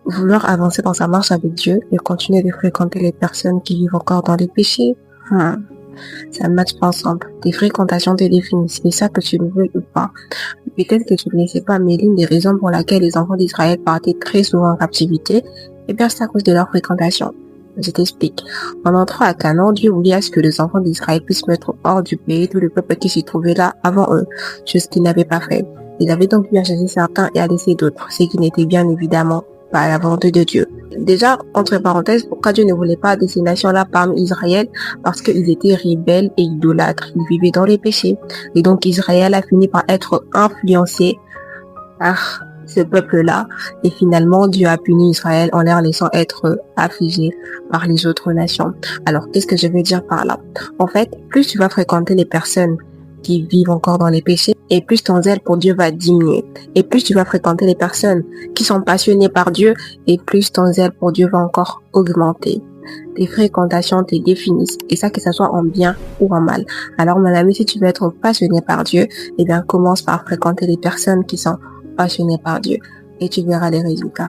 Vouloir avancer dans sa marche avec Dieu et continuer de fréquenter les personnes qui vivent encore dans les péchés, ça ne matche pas ensemble. Tes fréquentations te définissent, et ça que tu le veux ou pas. Peut-être que tu ne le sais pas, mais l'une des raisons pour laquelle les enfants d'Israël partaient très souvent en captivité, c'est à cause de leur fréquentation. Je t'explique. En entrant à Canaan, Dieu voulait à ce que les enfants d'Israël puissent mettre hors du pays tout le peuple qui s'y trouvait là avant eux, chose qu'ils n'avaient pas fait. Ils avaient donc pu à chasser certains et à laisser d'autres, ce qui n'était bien évidemment pas la volonté de Dieu. Déjà, entre parenthèses, pourquoi Dieu ne voulait pas de ces nations-là parmi Israël? Parce qu'ils étaient rebelles et idolâtres. Ils vivaient dans les péchés. Et donc Israël a fini par être influencé par ce peuple-là. Et finalement, Dieu a puni Israël en leur laissant être affligés par les autres nations. Alors, qu'est-ce que je veux dire par là? En fait, plus tu vas fréquenter les personnes qui vivent encore dans les péchés, et plus ton zèle pour Dieu va diminuer. Et plus tu vas fréquenter les personnes qui sont passionnées par Dieu, et plus ton zèle pour Dieu va encore augmenter. Tes fréquentations te définissent, et ça que ça soit en bien ou en mal. Alors mon ami, si tu veux être passionné par Dieu, eh bien commence par fréquenter les personnes qui sont passionnées par Dieu, et tu verras les résultats.